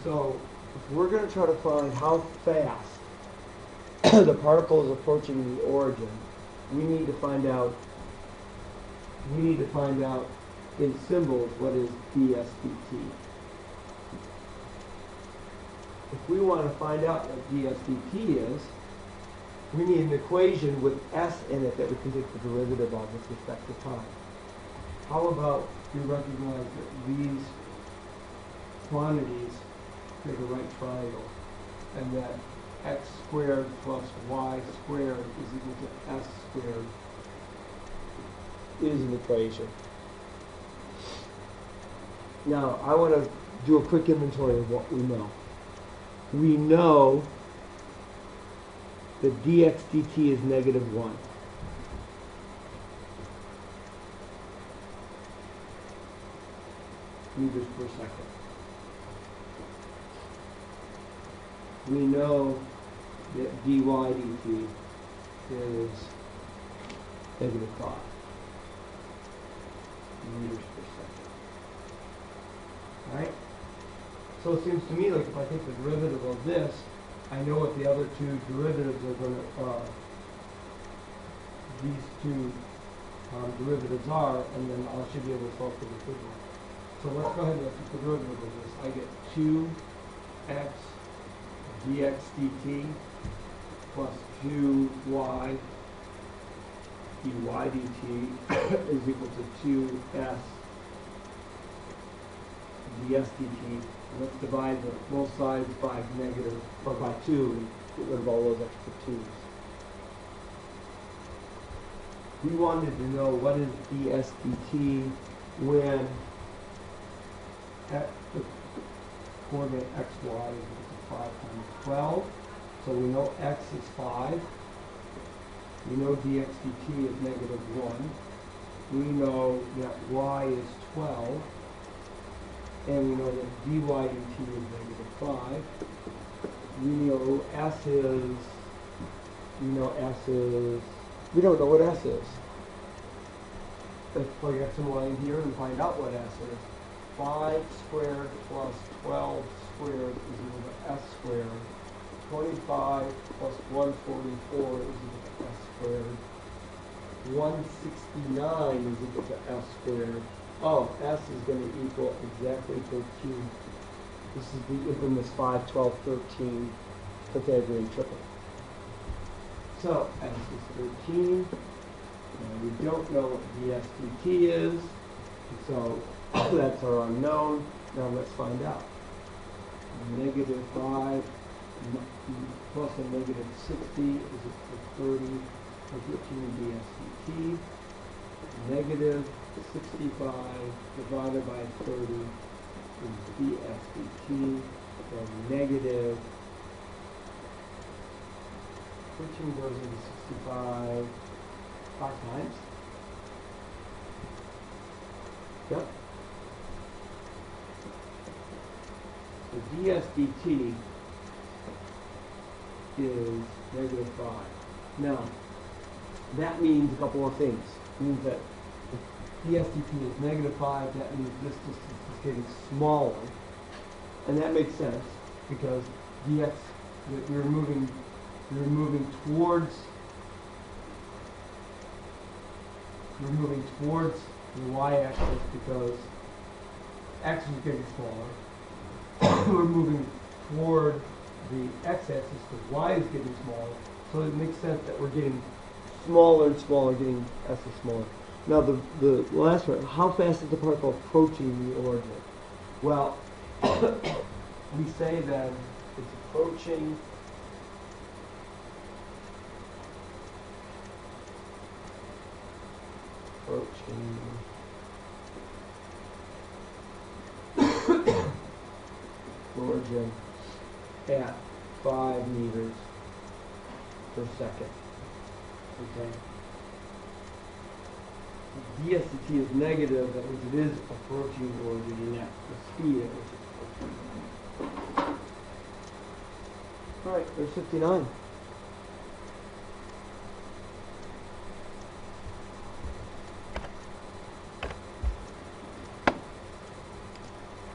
So if we're going to try to find how fast the particle is approaching the origin, we need to find out in symbols what is dsdt. If we want to find out what dsdt is, we need an equation with s in it that we can take the derivative of with respect to time. How about you recognize that these quantities make a right triangle, and that x squared plus y squared is equal to s squared is an equation. Now, I want to do a quick inventory of what we know. We know that dx dt is -1. Meters per second. We know that dy dt is -5 meters per second. All right? So it seems to me like if I take the derivative of this, I know what the other two derivatives are going to, these two derivatives are, and then I should be able to solve for the third one. So let's go ahead and take the derivative of this. I get 2x dx dt plus 2y dy dt is equal to 2s ds dt. Let's divide both sides by negative, or by 2, and get rid of all those extra 2's. We wanted to know what is ds dt when at the coordinate xy is equal to 5 times 12. So we know x is 5. We know dx dt is -1. We know that y is 12. And we know that dy dt is -5. We know s is, we don't know what s is. Let's plug x and y in here and find out what s is. 5 squared plus 12 squared is equal to s squared. 25 plus 144 is equal to s squared. 169 is equal to s squared. Oh, s is going to equal exactly 13. This is the infamous 5, 12, 13 Pythagorean triple. So, s is 13. And we don't know what ds dt is. So, that's our unknown. Now let's find out. -5 plus a -60 is equal to 30 or 13 ds dt. -65 divided by 30 is ds dt. So negative 13 goes into 65 5 times. Yep. So ds dt is -5. Now, that means a couple of things. It means that if ds dt is -5, that means this distance is getting smaller. And that makes sense because dx, you're moving towards the y-axis because x is getting smaller. We're moving toward the x-axis because y is getting smaller. So it makes sense that we're getting smaller and smaller, getting s is smaller. Now the last part, how fast is the particle approaching the origin? Well, we say that it's approaching origin at 5 meters per second. Okay. If ds dt is negative, that means it is approaching the origin, and that's the speed at which it's approaching. All right, there's 59.